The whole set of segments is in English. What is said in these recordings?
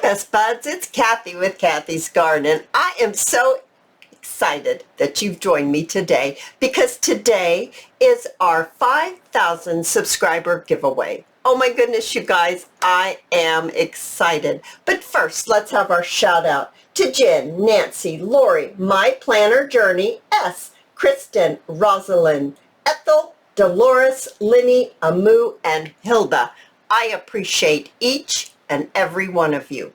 best buds, it's Cathy with Cathy's Garden. I am so excited that you've joined me today because today is our 5,000 subscriber giveaway. Oh my goodness, you guys, I am excited. But first, let's have our shout out to Jen, Nancy, Lori, My Planner Journey, S, Kristen, Rosalind, Ethel, Dolores, Linny, Amu, and Hilda. I appreciate each and every one of you.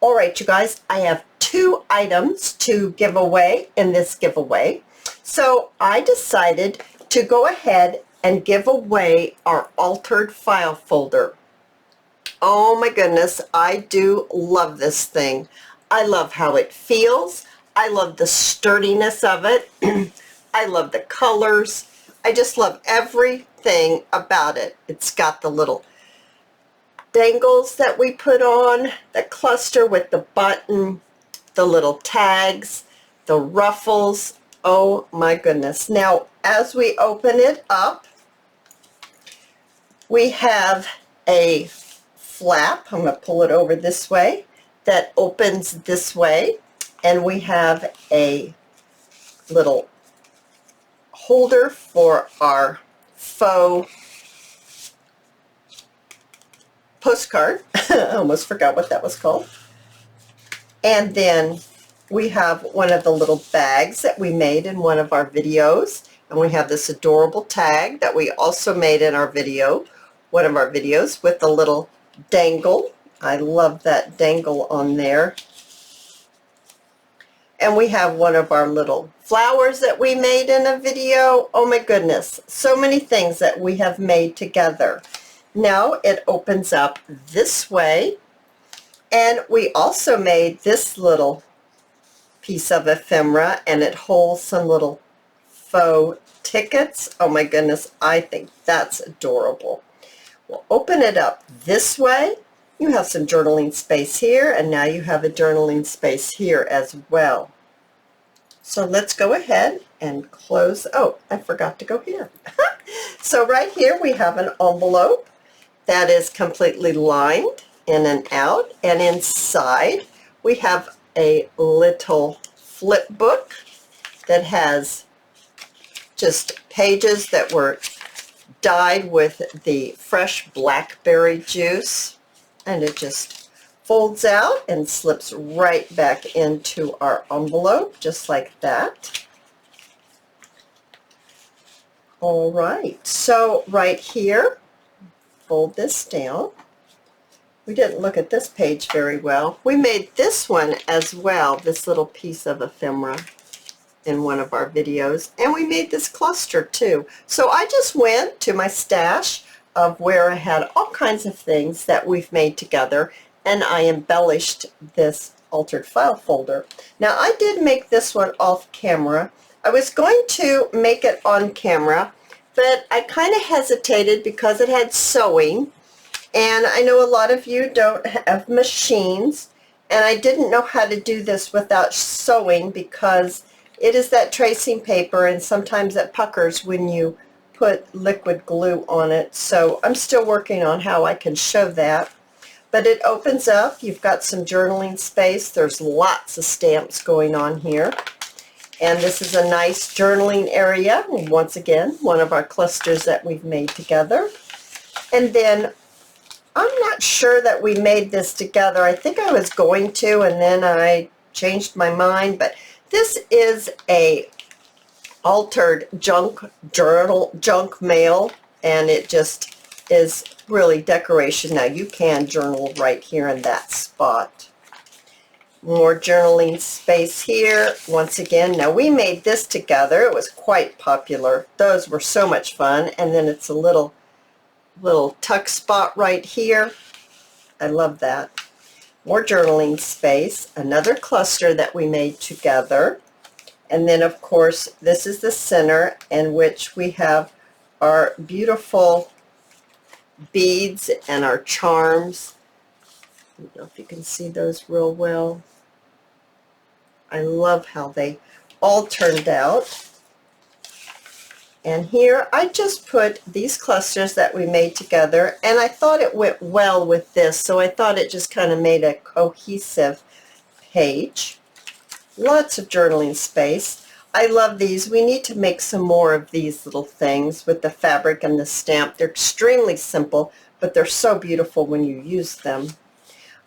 All right, you guys, I have 2 items to give away in this giveaway. So I decided to go ahead and give away our altered file folder. Oh my goodness, I do love this thing. I love how it feels. I love the sturdiness of it. I love the colors. I just love everything about it. It's got the little dangles that we put on, the cluster with the button, the little tags, the ruffles. Oh my goodness. Now, as we open it up, we have a flap. I'm going to pull it over this way that opens this way, and we have a little holder for our faux postcard. I almost forgot what that was called. And then we have one of the little bags that we made in one of our videos, and we have this adorable tag that we also made in our video, one of our videos, with the little dangle. I love that dangle on there. And we have one of our little flowers that we made in a video. Oh my goodness, so many things that we have made together. Now it opens up this way, and we also made this little piece of ephemera, and it holds some little faux tickets. Oh my goodness, I think that's adorable. We'll open it up this way. You have some journaling space here, and now you have a journaling space here as well. So let's go ahead and close. Oh, I forgot to go here. So right here we have an envelope that is completely lined in and out, and inside we have a little flip book that has just pages that were dyed with the fresh blackberry juice, and it just folds out and slips right back into our envelope just like that. All right, so right here, fold this down. We didn't look at this page very well. We made this one as well, this little piece of ephemera in one of our videos, and we made this cluster too. So I just went to my stash of where I had all kinds of things that we've made together, and I embellished this altered file folder. Now I did make this one off camera. I was going to make it on camera, but I kind of hesitated because it had sewing, and I know a lot of you don't have machines, and I didn't know how to do this without sewing because it is that tracing paper, and sometimes it puckers when you put liquid glue on it. So I'm still working on how I can show that. But it opens up. You've got some journaling space. There's lots of stamps going on here. And this is a nice journaling area. Once again, one of our clusters that we've made together. And then I'm not sure that we made this together. I think I was going to, and then I changed my mind. But this is a altered junk mail, and it just is really decoration. Now you can journal right here in that spot. More journaling space here. Once again, now we made this together. It was quite popular. Those were so much fun. And then it's a little tuck spot right here. I love that. More journaling space. Another cluster that we made together. And then of course this is the center, in which we have our beautiful beads and our charms. I don't know if you can see those real well. I love how they all turned out. And here I just put these clusters that we made together, and I thought it went well with this, so I thought it just kind of made a cohesive page. Lots of journaling space. I love these. We need to make some more of these little things with the fabric and the stamp. They're extremely simple, but they're so beautiful when you use them.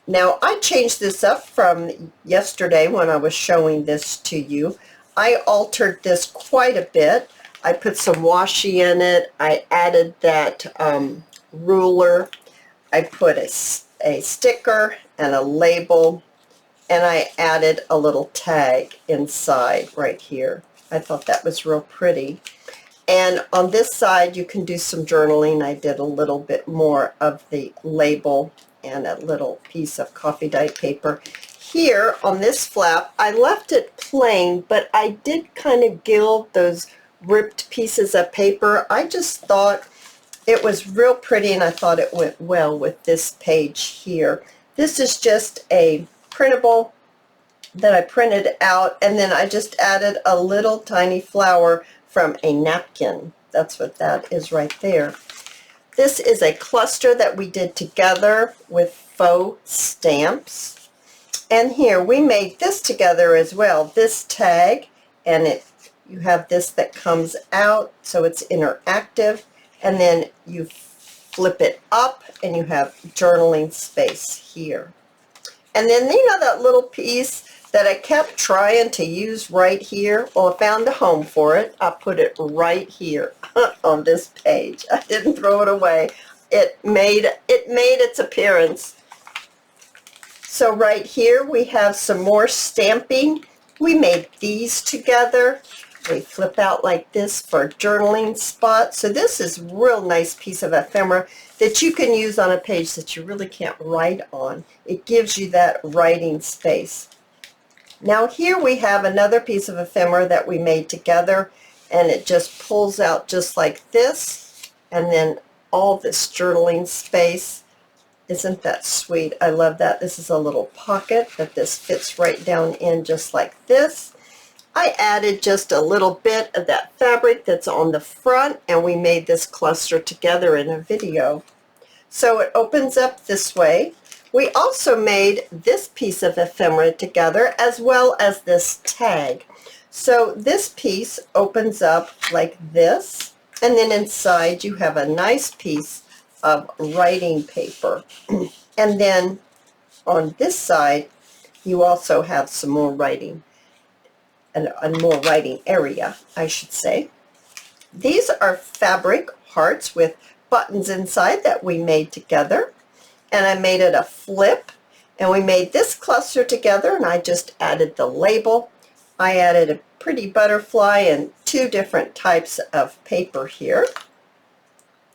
Now, I changed this up from yesterday when I was showing this to you. I altered this quite a bit. I put some washi in it. I added that ruler. I put a sticker and a label, and I added a little tag inside right here. I thought that was real pretty. And on this side, you can do some journaling. I did a little bit more of the label and a little piece of coffee dyed paper. Here on this flap, I left it plain, but I did kind of gild those ripped pieces of paper. I just thought it was real pretty, and I thought it went well with this page here. This is just a printable that I printed out, and then I just added a little tiny flower from a napkin. That's what that is right there. This is a cluster that we did together with faux stamps. And here we made this together as well. This tag, and you have this that comes out, so it's interactive, and then you flip it up and you have journaling space here. And then you know that little piece that I kept trying to use right here? Well, I found a home for it. I put it right here on this page. I didn't throw it away. It made its appearance. So right here we have some more stamping. We made these together. They flip out like this for journaling spots. So this is a real nice piece of ephemera that you can use on a page that you really can't write on. It gives you that writing space. Now here we have another piece of ephemera that we made together, and it just pulls out just like this, and then all this journaling space. Isn't that sweet? I love that. This is a little pocket that this fits right down in just like this. I added just a little bit of that fabric that's on the front, and we made this cluster together in a video. So it opens up this way. We also made this piece of ephemera together, as well as this tag. So this piece opens up like this, and then inside you have a nice piece of writing paper. And then on this side, you also have some more writing, a more writing area, I should say. These are fabric hearts with buttons inside that we made together. And I made it a flip, and we made this cluster together, and I just added the label. I added a pretty butterfly and two different types of paper here.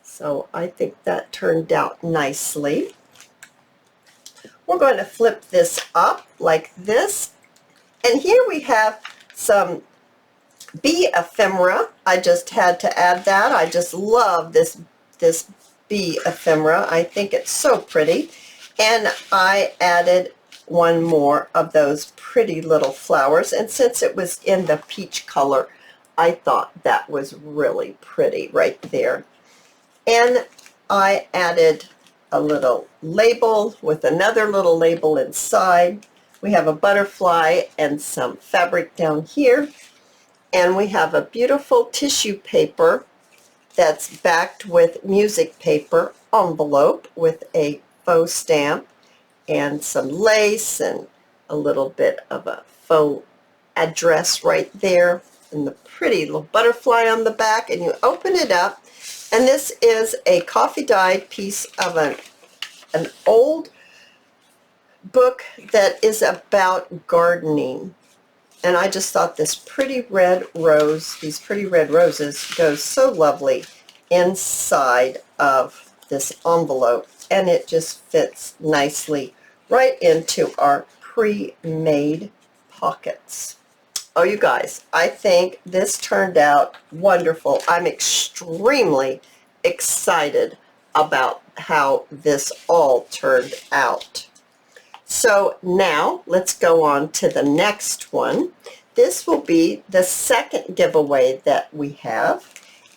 So I think that turned out nicely. We're going to flip this up like this, and here we have some bee ephemera. I just had to add that. I just love this bee ephemera. I think it's so pretty. And I added one more of those pretty little flowers, and since it was in the peach color, I thought that was really pretty right there. And I added a little label with another little label inside. We have a butterfly and some fabric down here, and we have a beautiful tissue paper that's backed with music paper envelope with a faux stamp and some lace and a little bit of a faux address right there, and the pretty little butterfly on the back. And you open it up, and this is a coffee dyed piece of an old book that is about gardening. And I just thought this pretty red rose, these pretty red roses, goes so lovely inside of this envelope, and it just fits nicely right into our pre-made pockets. Oh, you guys, I think this turned out wonderful. I'm extremely excited about how this all turned out. So now let's go on to the next one. This will be the second giveaway that we have.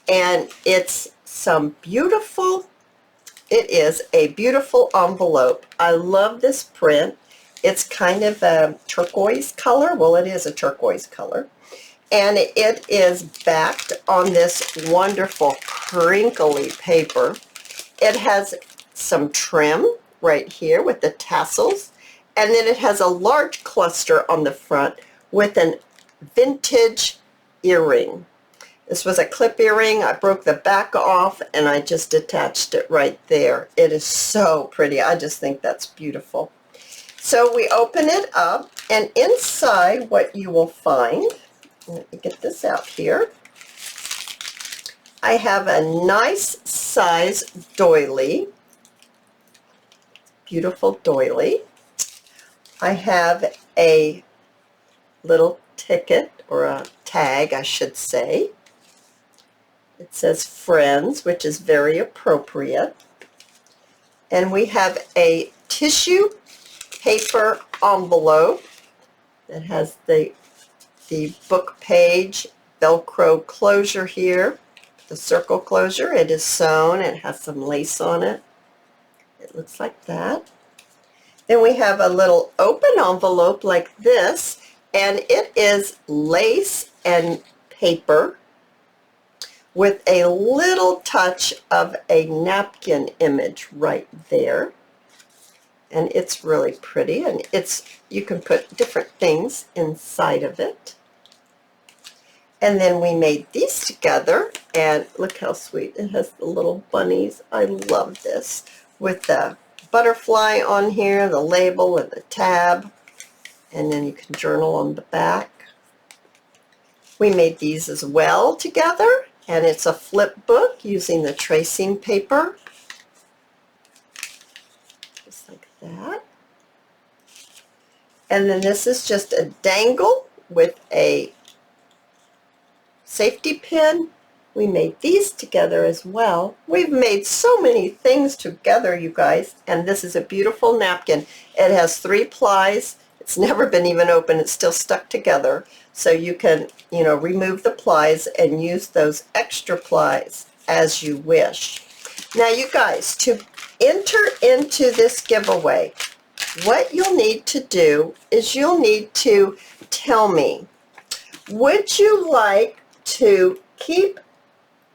and it's some beautiful, it is a beautiful envelope. I love this print. It's kind of a turquoise color. Well, it is a turquoise color. And it is backed on this wonderful crinkly paper. It has some trim right here with the tassels, and then it has a large cluster on the front with an vintage earring. This was a clip earring. I broke the back off and I just attached it right there. It is so pretty. I just think that's beautiful. So we open it up, and inside what you will find, let me get this out here, I have a nice size doily, beautiful doily. I have a little ticket, or a tag I should say. It says friends, which is very appropriate. And we have a tissue paper envelope that has the book page Velcro closure here, the circle closure. It is sewn. It has some lace on it. It looks like that. Then we have a little open envelope like this, and it is lace and paper with a little touch of a napkin image right there. And it's really pretty, and you can put different things inside of it. And then we made these together, and look how sweet. It has the little bunnies. I love this. With the butterfly on here, the label and the tab, and then you can journal on the back. We made these as well together, and it's a flip book using the tracing paper. Just like that. And then this is just a dangle with a safety pin. We made these together as well. We've made so many things together, you guys, and this is a beautiful napkin. It has 3 plies. It's never been even opened. It's still stuck together. So you can, remove the plies and use those extra plies as you wish. Now, you guys, to enter into this giveaway, what you'll need to do is you'll need to tell me, would you like to keep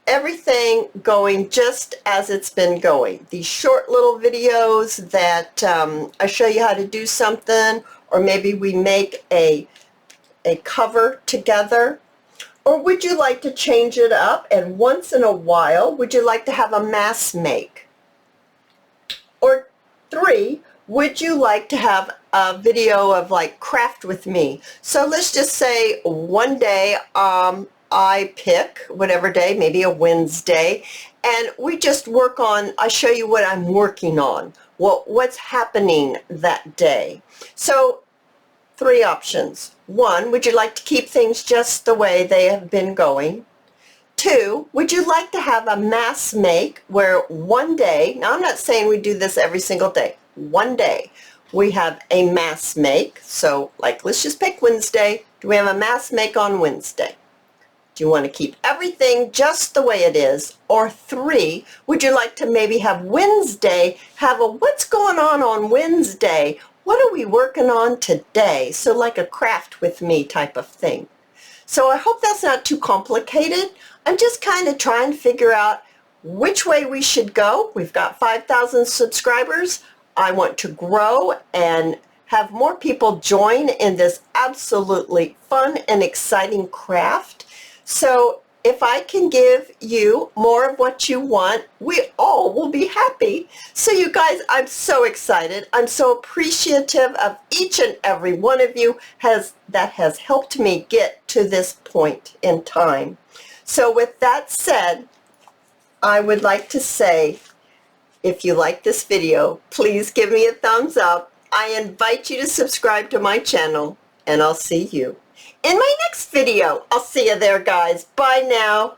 everything going just as it's been going? These short little videos that I show you how to do something, or maybe we make a cover together. Or would you like to change it up, and once in a while, would you like to have a mass make? Or 3, would you like to have a video of like craft with me? So let's just say one day I pick whatever day, maybe a Wednesday, and we just work on, I show you what I'm working on, what's happening that day. So 3 options. 1, would you like to keep things just the way they have been going? 2, would you like to have a mass make where one day, now I'm not saying we do this every single day, one day we have a mass make. So like, let's just pick Wednesday. Do we have a mass make on Wednesday? Do you want to keep everything just the way it is? Or 3, would you like to maybe have Wednesday, have a what's going on Wednesday? What are we working on today? So like a craft with me type of thing. So I hope that's not too complicated. I'm just kind of trying to figure out which way we should go. We've got 5,000 subscribers. I want to grow and have more people join in this absolutely fun and exciting craft. So if I can give you more of what you want, we all will be happy. So you guys, I'm so excited. I'm so appreciative of each and every one of you that has helped me get to this point in time. So with that said, I would like to say, if you like this video, please give me a thumbs up. I invite you to subscribe to my channel, and I'll see you in my next video. I'll see you there, guys. Bye now.